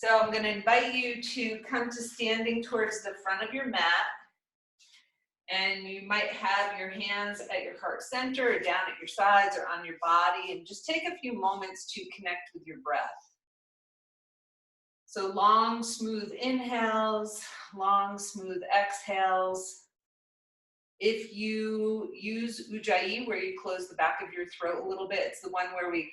So I'm going to invite you to come to standing towards the front of your mat. And you might have your hands at your heart center or down at your sides or on your body. And just take a few moments to connect with your breath. So long, smooth inhales, long, smooth exhales. If you use Ujjayi, where you close the back of your throat a little bit, it's the one where we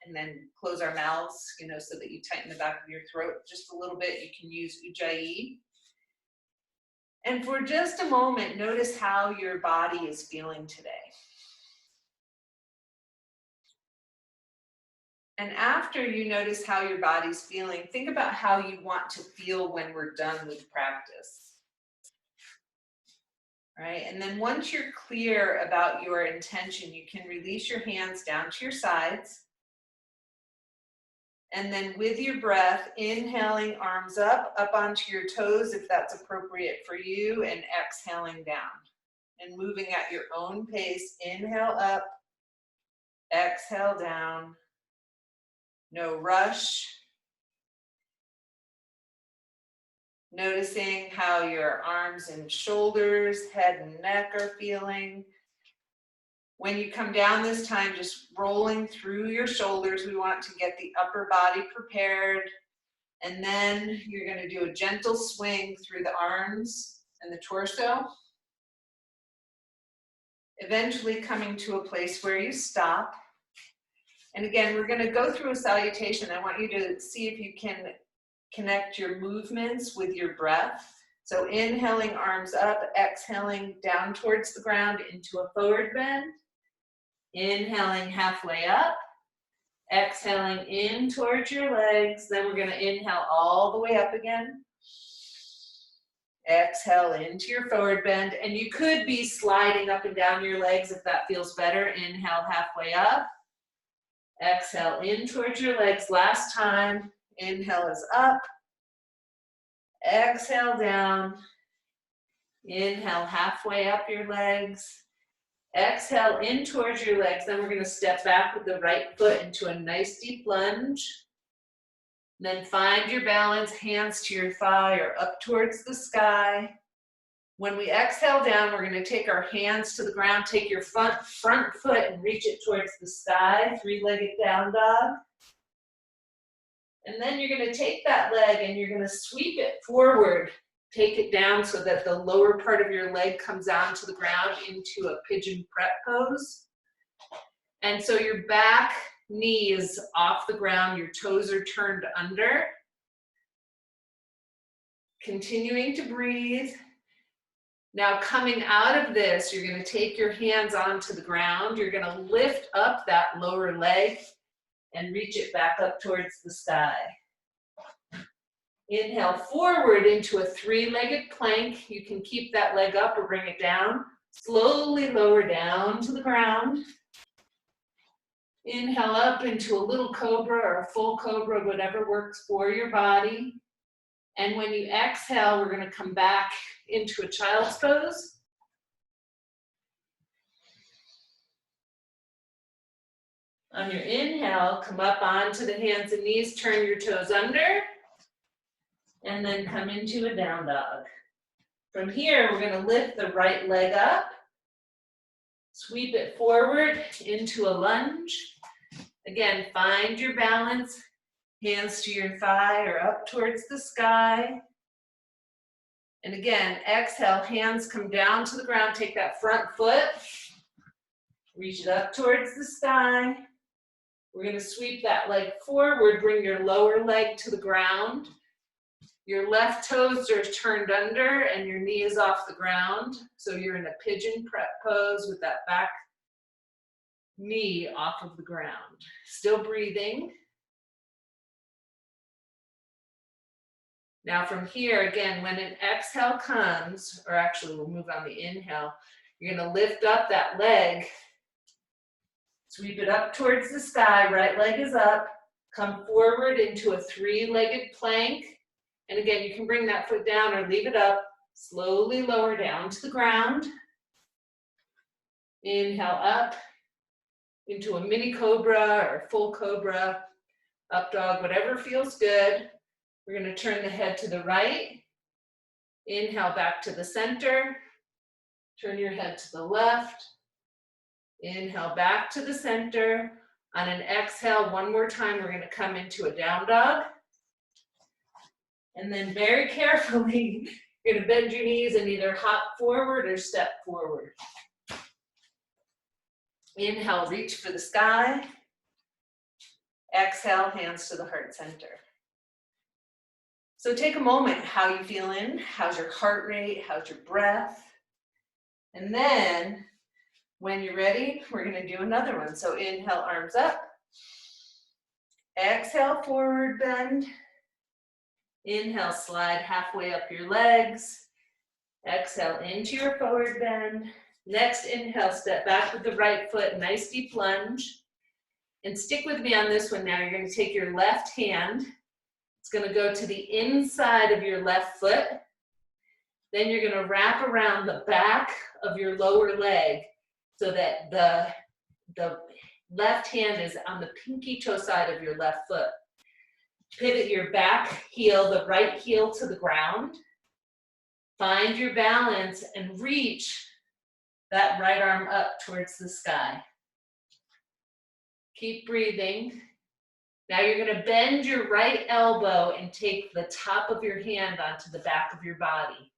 and then close our mouths, so that you tighten the back of your throat just a little bit. You can use Ujjayi. And for just a moment, notice how your body is feeling today. And after you notice how your body's feeling, think about how you want to feel when we're done with practice. Right? And then once you're clear about your intention, you can release your hands down to your sides. And then with your breath, inhaling arms up onto your toes if that's appropriate for you, and exhaling down. And moving at your own pace, inhale up, exhale down. No rush. Noticing how your arms and shoulders, head and neck are feeling. When you come down this time, just rolling through your shoulders. We want to get the upper body prepared. And then you're going to do a gentle swing through the arms and the torso. Eventually coming to a place where you stop. And again, we're going to go through a salutation. I want you to see if you can connect your movements with your breath. So inhaling arms up, exhaling down towards the ground into a forward bend. Inhaling halfway up, exhaling in towards your legs. Then we're going to inhale all the way up again. Exhale into your forward bend. And you could be sliding up and down your legs if that feels better. Inhale halfway up. Exhale in towards your legs. Last time. Inhale is up. Exhale down. Inhale halfway up your legs. Exhale in towards your legs. Then we're going to step back with the right foot into a nice deep lunge. Then find your balance, hands to your thigh or up towards the sky. When we exhale down, we're going to take our hands to the ground. Take your front foot and reach it towards the sky. Three-legged down dog. And then you're going to take that leg and you're going to sweep it forward. Take it down so that the lower part of your leg comes down to the ground into a pigeon prep pose. And so your back knee is off the ground, your toes are turned under. Continuing to breathe. Now coming out of this, you're going to take your hands onto the ground. You're going to lift up that lower leg and reach it back up towards the sky. Inhale forward into a three-legged plank. You can keep that leg up or bring it down. Slowly lower down to the ground. Inhale up into a little cobra or a full cobra, whatever works for your body. And when you exhale, we're going to come back into a child's pose. On your inhale, come up onto the hands and knees, turn your toes under. And then come into a down dog. From here, we're going to lift the right leg up, sweep it forward into a lunge. Again, find your balance, hands to your thigh or up towards the sky. And again, exhale, hands come down to the ground, take that front foot, reach it up towards the sky. We're going to sweep that leg forward, bring your lower leg to the ground. Your left toes are turned under and your knee is off the ground. So you're in a pigeon prep pose with that back knee off of the ground. Still breathing. Now from here, again, when an exhale comes, or actually we'll move on the inhale, you're going to lift up that leg, sweep it up towards the sky, right leg is up, come forward into a three-legged plank. And again, you can bring that foot down or leave it up. Slowly lower down to the ground. Inhale up into a mini cobra or full cobra, up dog, whatever feels good. We're going to turn the head to the right. Inhale back to the center. Turn your head to the left. Inhale back to the center. On an exhale, one more time, we're going to come into a down dog. And then very carefully, you're going to bend your knees and either hop forward or step forward. Inhale, reach for the sky. Exhale, hands to the heart center. So take a moment, how you feeling? How's your heart rate? How's your breath? And then when you're ready, we're going to do another one. So inhale, arms up. Exhale, forward bend. Inhale, slide halfway up your legs. Exhale, into your forward bend. Next inhale, step back with the right foot, nice deep lunge. And stick with me on this one now. You're going to take your left hand. It's going to go to the inside of your left foot. Then you're going to wrap around the back of your lower leg so that the left hand is on the pinky toe side of your left foot. Pivot your back heel, the right heel to the ground. Find your balance and reach that right arm up towards the sky. Keep breathing. Now you're going to bend your right elbow and take the top of your hand onto the back of your body.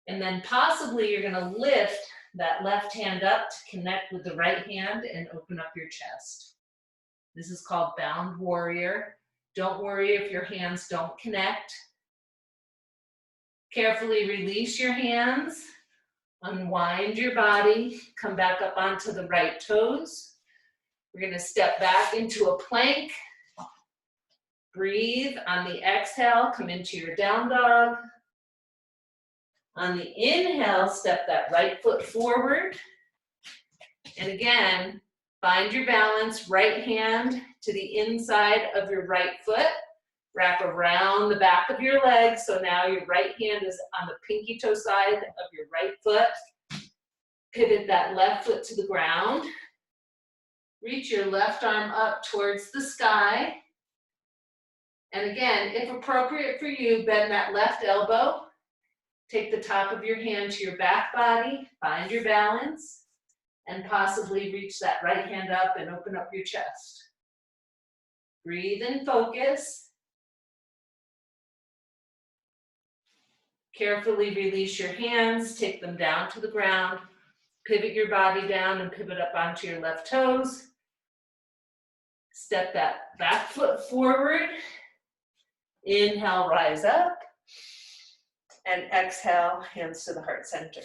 And then possibly you're going to lift that left hand up to connect with the right hand and open up your chest. This is called bound warrior. Don't worry if your hands don't connect. Carefully release your hands, unwind your body, come back up onto the right toes. We're going to step back into a plank. Breathe on the exhale, come into your down dog. On the inhale, step that right foot forward. And again, find your balance, right hand to the inside of your right foot. Wrap around the back of your leg. So now your right hand is on the pinky toe side of your right foot. Pivot that left foot to the ground. Reach your left arm up towards the sky. And again, if appropriate for you, bend that left elbow. Take the top of your hand to your back body. Find your balance. And possibly reach that right hand up and open up your chest. Breathe and focus. Carefully release your hands, take them down to the ground, pivot your body down and pivot up onto your left toes. Step that back foot forward. Inhale, rise up. And exhale, hands to the heart center.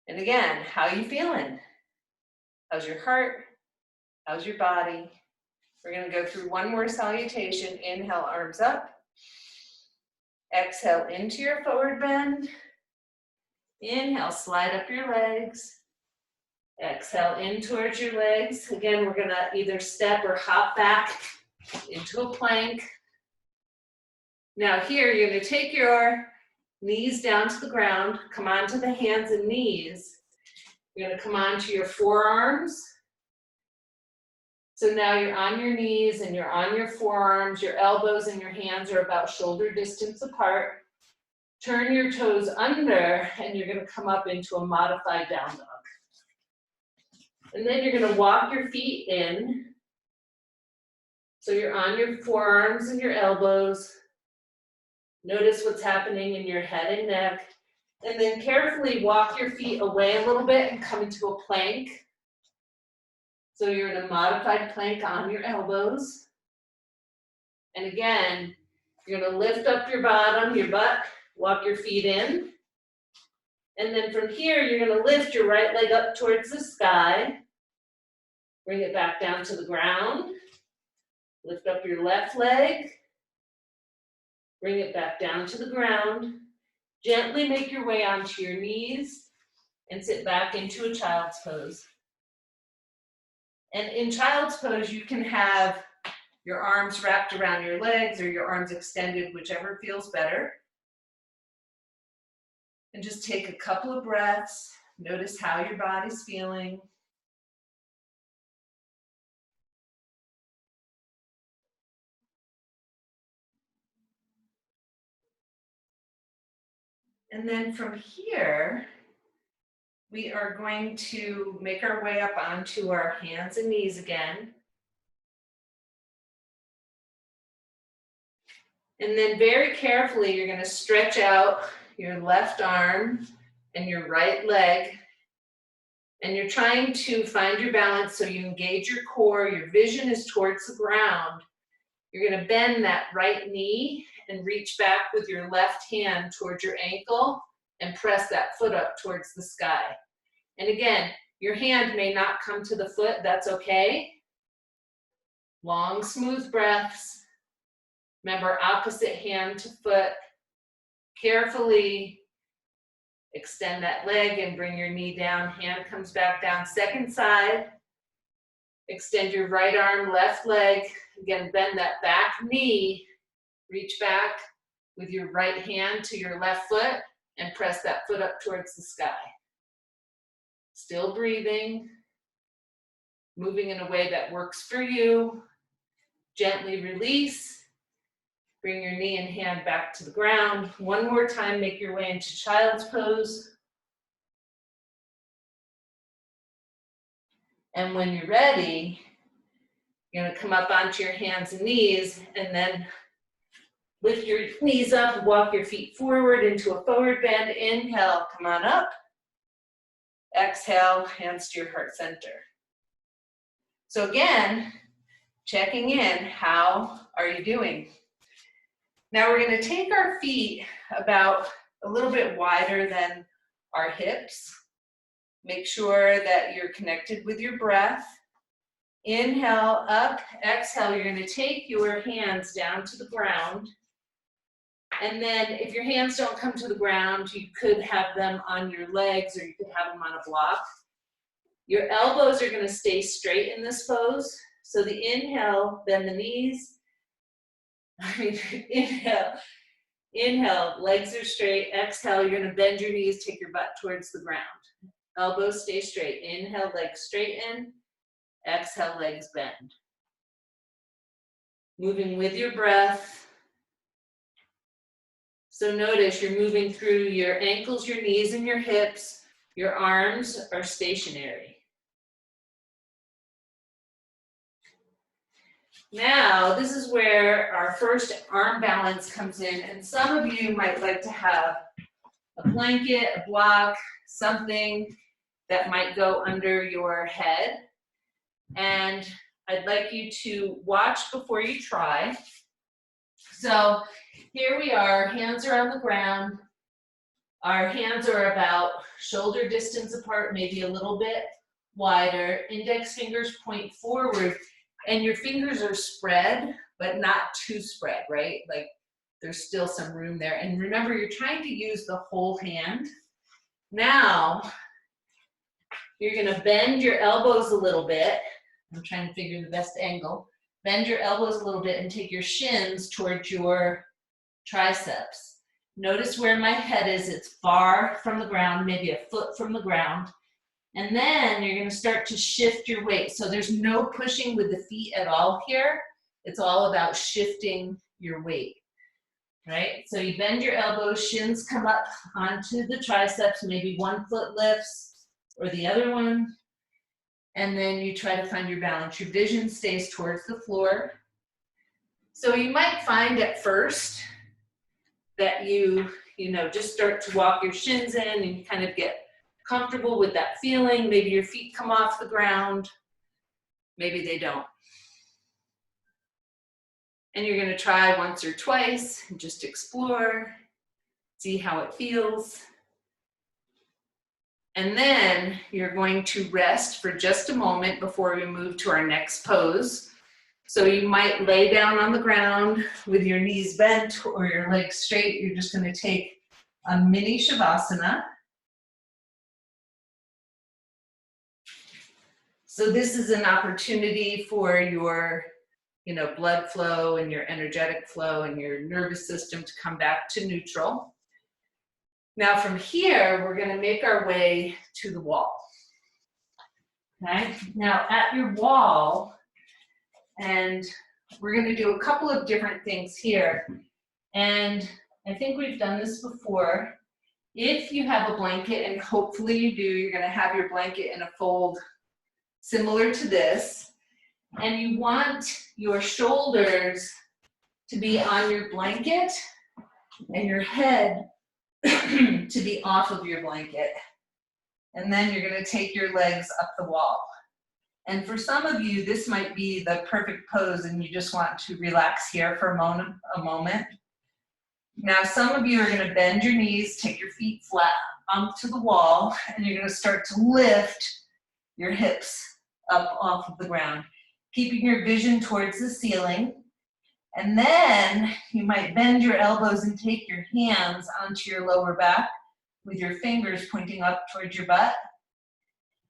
And again, how are you feeling? How's your heart? How's your body? We're going to go through one more salutation. Inhale, arms up. Exhale into your forward bend. Inhale, slide up your legs. Exhale in towards your legs. Again, we're going to either step or hop back into a plank. Now here, you're going to take your knees down to the ground, come onto the hands and knees. You're going to come onto your forearms. So now you're on your knees and you're on your forearms. Your elbows and your hands are about shoulder distance apart. Turn your toes under and you're going to come up into a modified down dog. And then you're going to walk your feet in. So you're on your forearms and your elbows. Notice what's happening in your head and neck. And then carefully walk your feet away a little bit and come into a plank. So you're in a modified plank on your elbows. And again, you're going to lift up your bottom, your butt, walk your feet in. And then from here, you're going to lift your right leg up towards the sky. Bring it back down to the ground. Lift up your left leg. Bring it back down to the ground. Gently make your way onto your knees and sit back into a child's pose. And in child's pose, you can have your arms wrapped around your legs or your arms extended, whichever feels better. And just take a couple of breaths. Notice how your body's feeling. And then from here, we are going to make our way up onto our hands and knees again. And then very carefully, you're going to stretch out your left arm and your right leg. And you're trying to find your balance so you engage your core, your vision is towards the ground. You're going to bend that right knee and reach back with your left hand towards your ankle and press that foot up towards the sky. And again, your hand may not come to the foot, that's okay. Long, smooth breaths. Remember, opposite hand to foot. Carefully extend that leg and bring your knee down. Hand comes back down. Second side. Extend your right arm, left leg. Again, bend that back knee. Reach back with your right hand to your left foot and press that foot up towards the sky. Still breathing. Moving in a way that works for you. Gently release. Bring your knee and hand back to the ground. One more time, make your way into child's pose. And when you're ready, you're gonna come up onto your hands and knees and then lift your knees up, walk your feet forward into a forward bend. Inhale, come on up. Exhale, hands to your heart center. So again, checking in, how are you doing? Now we're going to take our feet about a little bit wider than our hips. Make sure that you're connected with your breath. Inhale, up. Exhale, you're going to take your hands down to the ground. And then if your hands don't come to the ground, you could have them on your legs or you could have them on a block. Your elbows are going to stay straight in this pose. So the inhale, bend the knees. Inhale, legs are straight. Exhale, you're going to bend your knees, take your butt towards the ground. Elbows stay straight. Inhale, legs straighten. Exhale, legs bend. Moving with your breath. So notice you're moving through your ankles, your knees, and your hips. Your arms are stationary. Now, this is where our first arm balance comes in, and some of you might like to have a blanket, a block, something that might go under your head. And I'd like you to watch before you try. So here we are, hands are on the ground. Our hands are about shoulder distance apart, maybe a little bit wider. Index fingers point forward. And your fingers are spread, but not too spread, right? Like there's still some room there. And remember, you're trying to use the whole hand. Now, you're gonna bend your elbows a little bit. I'm trying to figure the best angle. Bend your elbows a little bit and take your shins towards your triceps. Notice where my head is. It's far from the ground, maybe a foot from the ground. And then you're going to start to shift your weight. So there's no pushing with the feet at all here. It's all about shifting your weight, right? So you bend your elbows, shins come up onto the triceps, maybe one foot lifts or the other one. And then you try to find your balance. Your vision stays towards the floor. So you might find at first that you just start to walk your shins in and you kind of get comfortable with that feeling. Maybe your feet come off the ground. Maybe they don't. And you're going to try once or twice and just explore, see how it feels. And then you're going to rest for just a moment before we move to our next pose. So you might lay down on the ground with your knees bent or your legs straight. You're just going to take a mini shavasana. So this is an opportunity for your, blood flow and your energetic flow and your nervous system to come back to neutral. Now from here, we're going to make our way to the wall. Okay? Now at your wall, and we're going to do a couple of different things here. And I think we've done this before. If you have a blanket, and hopefully you do, you're gonna have your blanket in a fold similar to this, and you want your shoulders to be on your blanket and your head to be off of your blanket. And then you're gonna take your legs up the wall. And for some of you, this might be the perfect pose and you just want to relax here for a moment. Now, some of you are gonna bend your knees, take your feet flat onto the wall, and you're gonna start to lift your hips up off of the ground, keeping your vision towards the ceiling. And then you might bend your elbows and take your hands onto your lower back with your fingers pointing up towards your butt.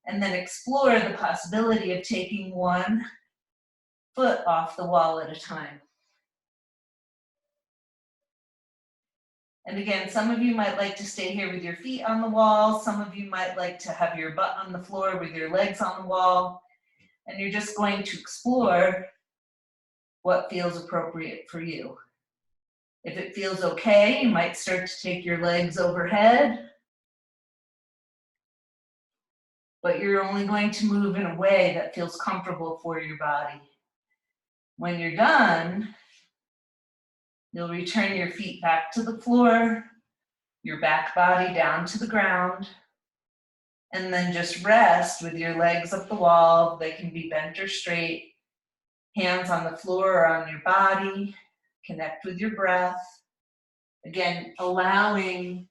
And then explore the possibility of taking one foot off the wall at a time. And again, some of you might like to stay here with your feet on the wall. Some of you might like to have your butt on the floor with your legs on the wall. And you're just going to explore what feels appropriate for you. If it feels okay, you might start to take your legs overhead. But you're only going to move in a way that feels comfortable for your body. When you're done, you'll return your feet back to the floor, your back body down to the ground, and then just rest with your legs up the wall. They can be bent or straight, hands on the floor or on your body. Connect with your breath. Again, allowing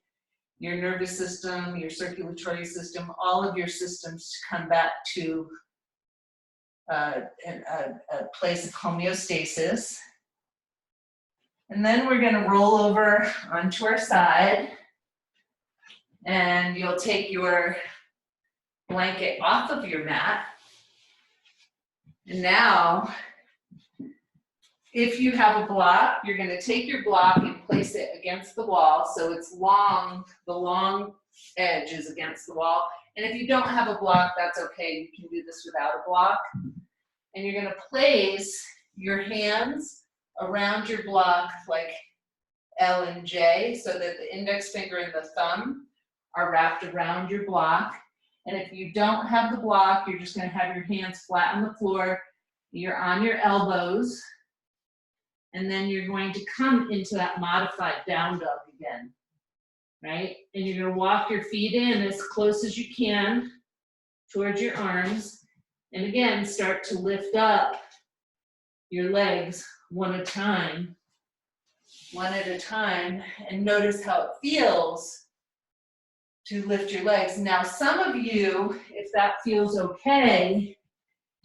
your nervous system, your circulatory system, all of your systems to come back to a place of homeostasis. And then we're going to roll over onto our side, and you'll take your blanket off of your mat. And now, if you have a block, you're going to take your block and place it against the wall so it's long, the long edge is against the wall. And if you don't have a block, that's okay. You can do this without a block. And you're going to place your hands around your block like L and J so that the index finger and the thumb are wrapped around your block. And if you don't have the block, you're just going to have your hands flat on the floor. You're on your elbows. And then you're going to come into that modified down dog again, right? And you're going to walk your feet in as close as you can towards your arms. And again, start to lift up your legs one at a time, and notice how it feels to lift your legs. Now, some of you, if that feels okay,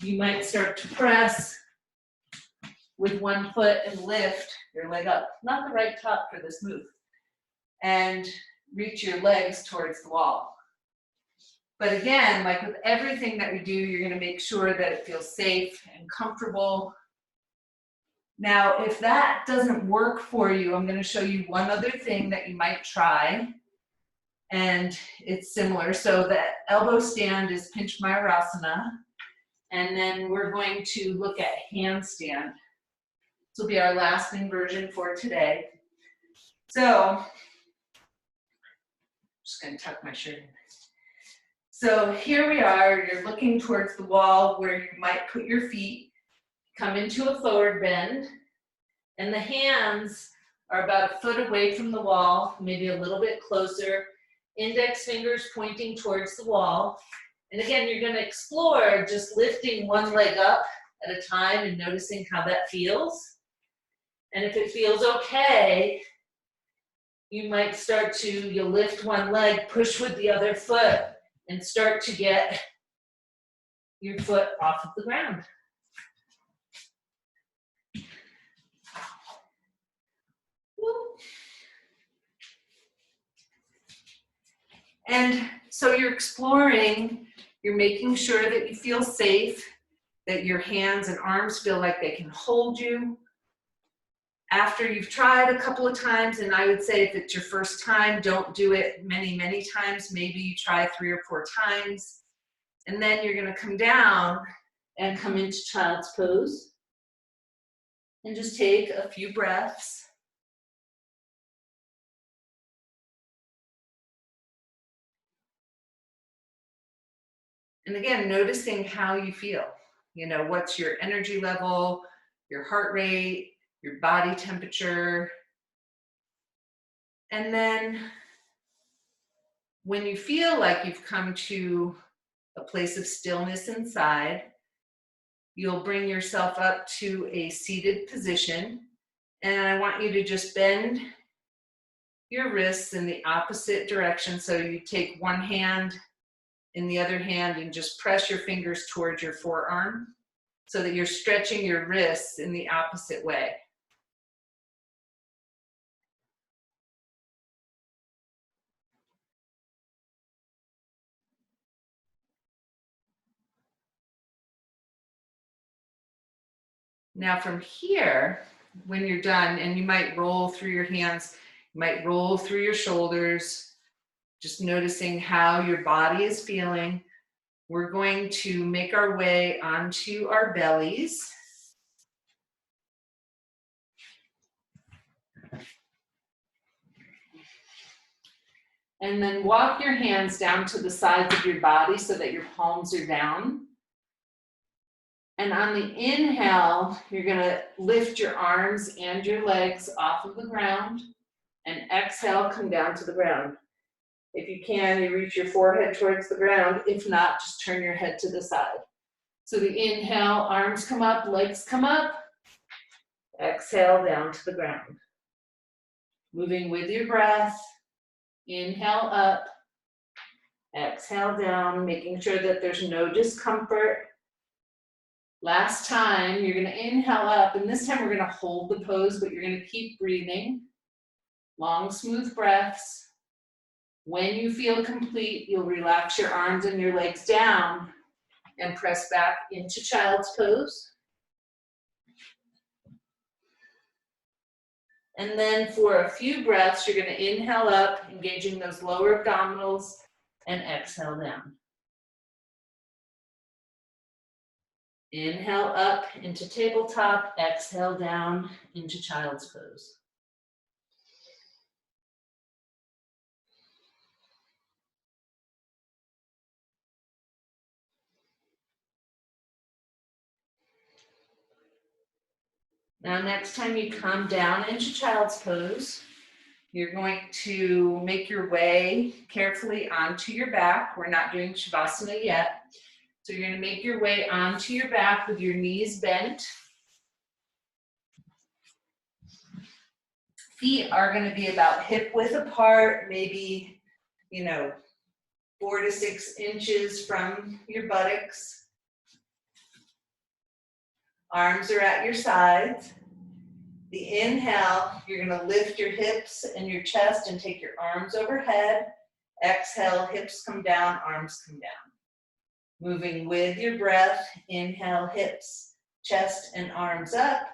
you might start to press with one foot and lift your leg up. Not the right top for this move. And reach your legs towards the wall. But again, like with everything that we do, you're going to make sure that it feels safe and comfortable. Now, if that doesn't work for you, I'm going to show you one other thing that you might try. And it's similar. So the elbow stand is Pinch Mayurasana. And then we're going to look at handstand. This will be our last inversion for today. So, I'm just going to tuck my shirt in. So here we are, you're looking towards the wall where you might put your feet, come into a forward bend, and the hands are about a foot away from the wall, maybe a little bit closer, index fingers pointing towards the wall. And again, you're going to explore just lifting one leg up at a time and noticing how that feels. And if it feels okay, you might start to, you'll lift one leg, push with the other foot, and start to get your foot off of the ground. And so you're exploring, you're making sure that you feel safe, that your hands and arms feel like they can hold you. After you've tried a couple of times, and I would say if it's your first time, don't do it many, many times. Maybe you try 3 or 4 times. And then you're going to come down and come into child's pose. And just take a few breaths. And again, noticing how you feel. You know, what's your energy level, your heart rate, your body temperature. And then when you feel like you've come to a place of stillness inside, you'll bring yourself up to a seated position. And I want you to just bend your wrists in the opposite direction. So you take one hand in the other hand and just press your fingers towards your forearm so that you're stretching your wrists in the opposite way. Now from here, when you're done, and you might roll through your hands, you might roll through your shoulders, just noticing how your body is feeling. We're going to make our way onto our bellies. And then walk your hands down to the sides of your body so that your palms are down. And on the inhale, you're gonna lift your arms and your legs off of the ground, and exhale, come down to the ground. If you can, you reach your forehead towards the ground. If not, just turn your head to the side. So the inhale, arms come up, legs come up. Exhale, down to the ground. Moving with your breath. Inhale up. Exhale down, making sure that there's no discomfort. Last time, you're gonna inhale up, and this time we're gonna hold the pose, but you're gonna keep breathing. Long, smooth breaths. When you feel complete, you'll relax your arms and your legs down and press back into child's pose. And then for a few breaths, you're gonna inhale up, engaging those lower abdominals, and exhale down. Inhale up into tabletop, exhale down into child's pose. Now, next time you come down into child's pose, you're going to make your way carefully onto your back. We're not doing Shavasana yet. So you're going to make your way onto your back with your knees bent. Feet are going to be about hip width apart, maybe, 4 to 6 inches from your buttocks. Arms are at your sides. The inhale, you're going to lift your hips and your chest and take your arms overhead. Exhale, hips come down, arms come down. Moving with your breath, inhale, hips, chest, and arms up.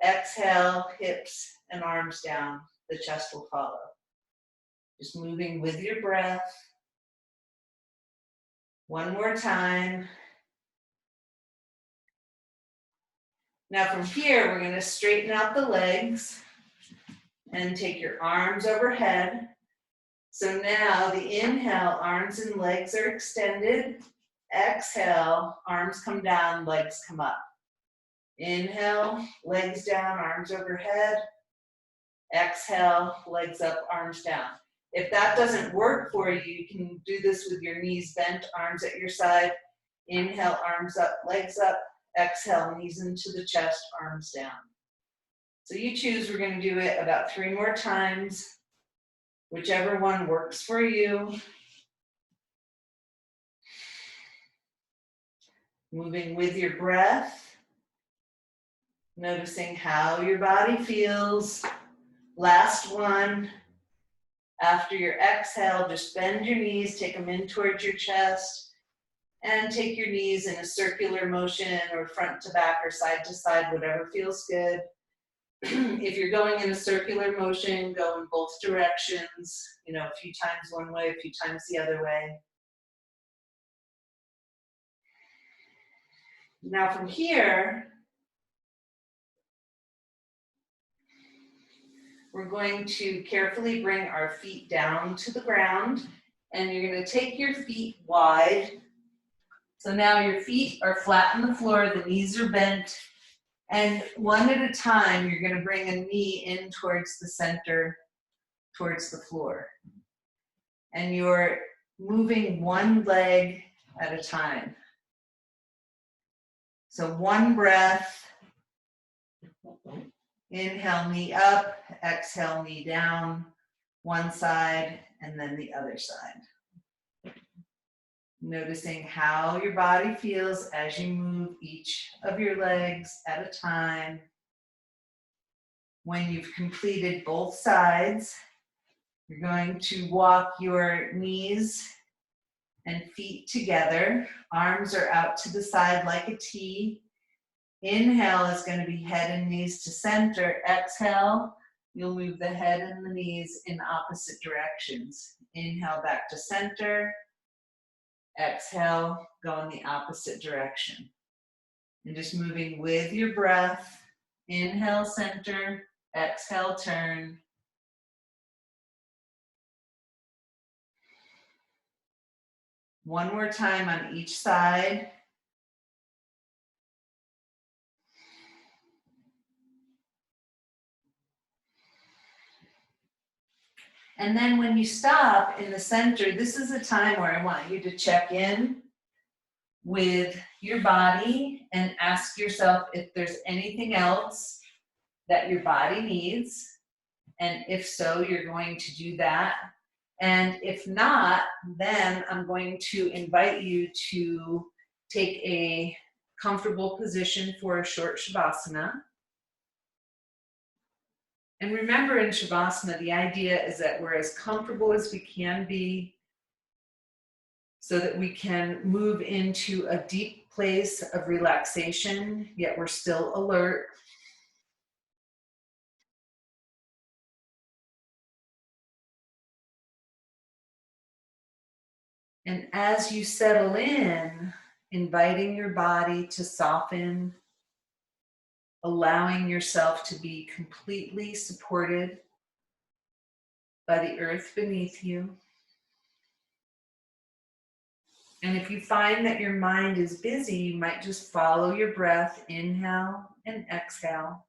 Exhale, hips and arms down. The chest will follow. Just moving with your breath. One more time. Now from here, we're going to straighten out the legs and take your arms overhead. So now the inhale, arms and legs are extended. Exhale, arms come down, legs come up. Inhale, legs down, arms overhead. Exhale, legs up, arms down. If that doesn't work for you, you can do this with your knees bent, arms at your side. Inhale, arms up, legs up. Exhale, knees into the chest, arms down. So you choose. We're going to do it about 3 more times, whichever one works for you. Moving with your breath, noticing how your body feels. Last one. After your exhale, just bend your knees, take them in towards your chest, and take your knees in a circular motion or front to back or side to side, whatever feels good. If you're going in a circular motion, go in both directions, a few times one way, a few times the other way. Now from here, we're going to carefully bring our feet down to the ground, and you're going to take your feet wide So now your feet are flat on the floor, the knees are bent, and one at a time, you're gonna bring a knee in towards the center, towards the floor. And you're moving one leg at a time. So one breath, inhale, knee up, exhale, knee down, one side, and then the other side. Noticing how your body feels as you move each of your legs at a time. When you've completed both sides, you're going to walk your knees and feet together. Arms are out to the side like a T. Inhale is going to be head and knees to center. Exhale, you'll move the head and the knees in opposite directions. Inhale back to center. Exhale, go in the opposite direction. And just moving with your breath. Inhale, center. Exhale, turn. One more time on each side. And then when you stop in the center, this is a time where I want you to check in with your body and ask yourself if there's anything else that your body needs. And if so, you're going to do that. And if not, then I'm going to invite you to take a comfortable position for a short Shavasana. And remember, in Shavasana, the idea is that we're as comfortable as we can be so that we can move into a deep place of relaxation, yet we're still alert. And as you settle in, inviting your body to soften, allowing yourself to be completely supported by the earth beneath you. And if you find that your mind is busy, you might just follow your breath, inhale and exhale.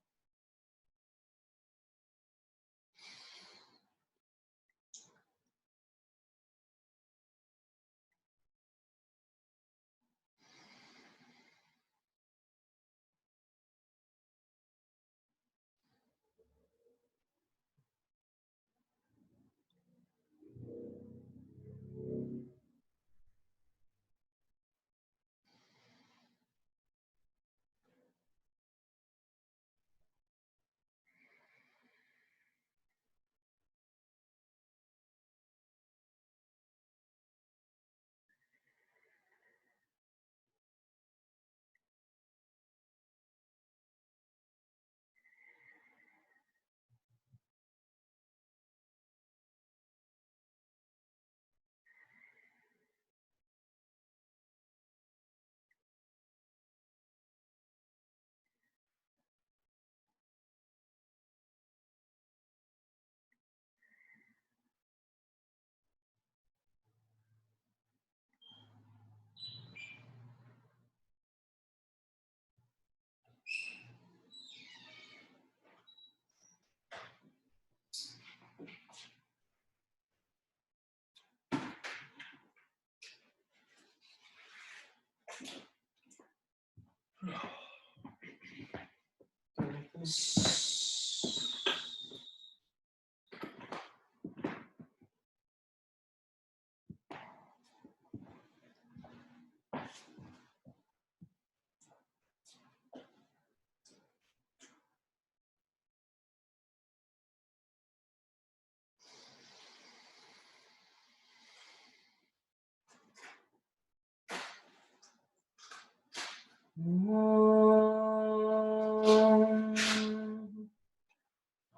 Om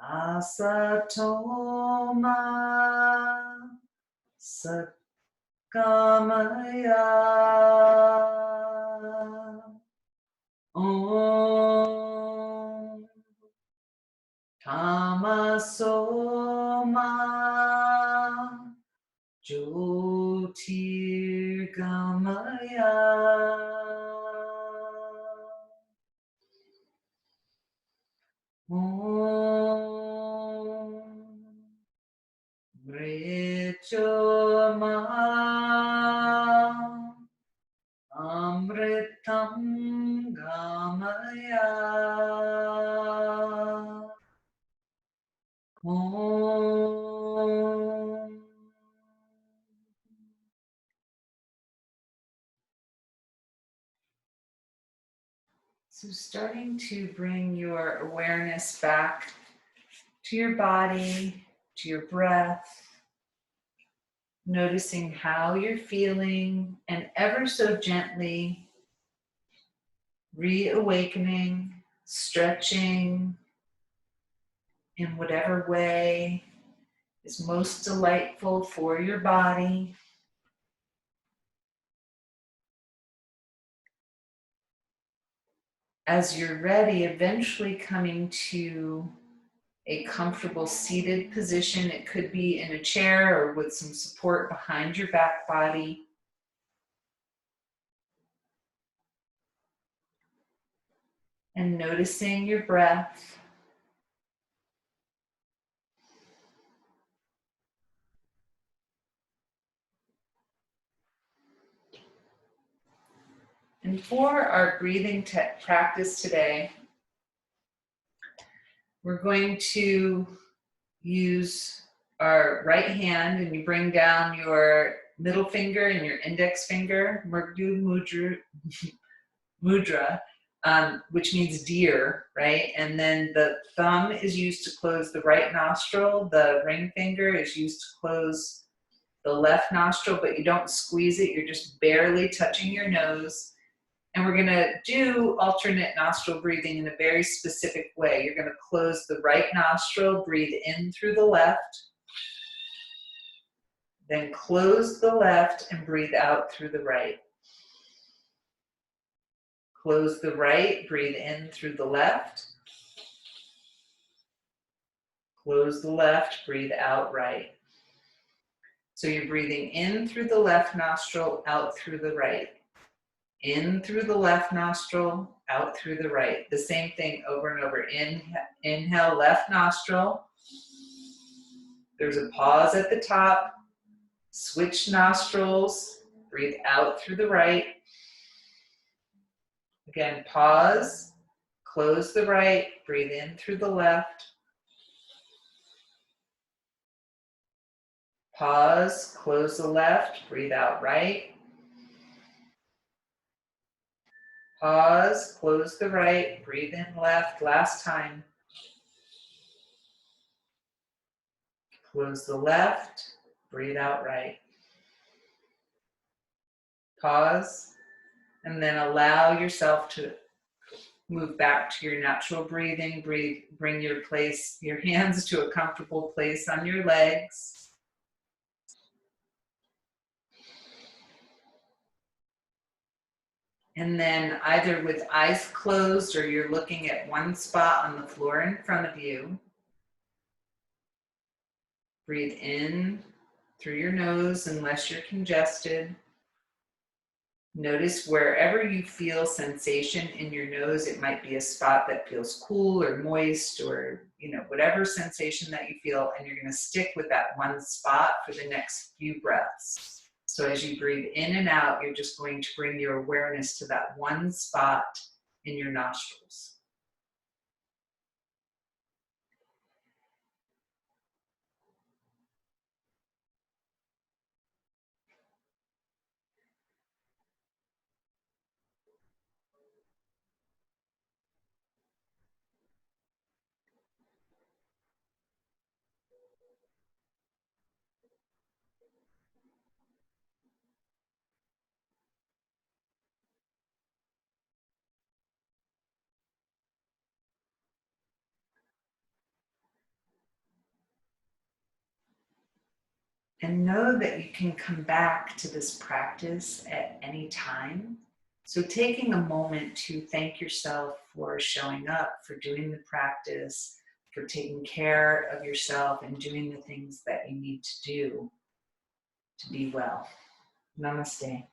Asatoma Sakamaya Om Tamasoma Jyotirgamaya Jyotirgamaya Om Mrityoma Amritam Gamaya Om. So starting to bring your awareness back to your body, to your breath, noticing how you're feeling, and ever so gently reawakening, stretching in whatever way is most delightful for your body. As you're ready, eventually coming to a comfortable seated position. It could be in a chair or with some support behind your back body. And noticing your breath. And for our breathing practice today, we're going to use our right hand, and you bring down your middle finger and your index finger, Murdu Mudra, which means deer, right? And then the thumb is used to close the right nostril. The ring finger is used to close the left nostril, but you don't squeeze it. You're just barely touching your nose. And we're gonna do alternate nostril breathing in a very specific way. You're gonna close the right nostril, breathe in through the left, then close the left and breathe out through the right. Close the right, breathe in through the left. Close the left, breathe out right. So you're breathing in through the left nostril, out through the right. In through the left nostril, out through the right. The same thing over and over. Inhale, left nostril. There's a pause at the top. Switch nostrils. Breathe out through the right. Again, pause. Close the right. Breathe in through the left. Pause. Close the left. Breathe out right. Pause, close the right, breathe in left, last time. Close the left, breathe out right. Pause, and then allow yourself to move back to your natural breathing. Bring your hands to a comfortable place on your legs. And then either with eyes closed or you're looking at one spot on the floor in front of you, breathe in through your nose unless you're congested. Notice wherever you feel sensation in your nose. It might be a spot that feels cool or moist or, whatever sensation that you feel, and you're going to stick with that one spot for the next few breaths. So as you breathe in and out, you're just going to bring your awareness to that one spot in your nostrils. And know that you can come back to this practice at any time. So taking a moment to thank yourself for showing up, for doing the practice, for taking care of yourself and doing the things that you need to do to be well. Namaste.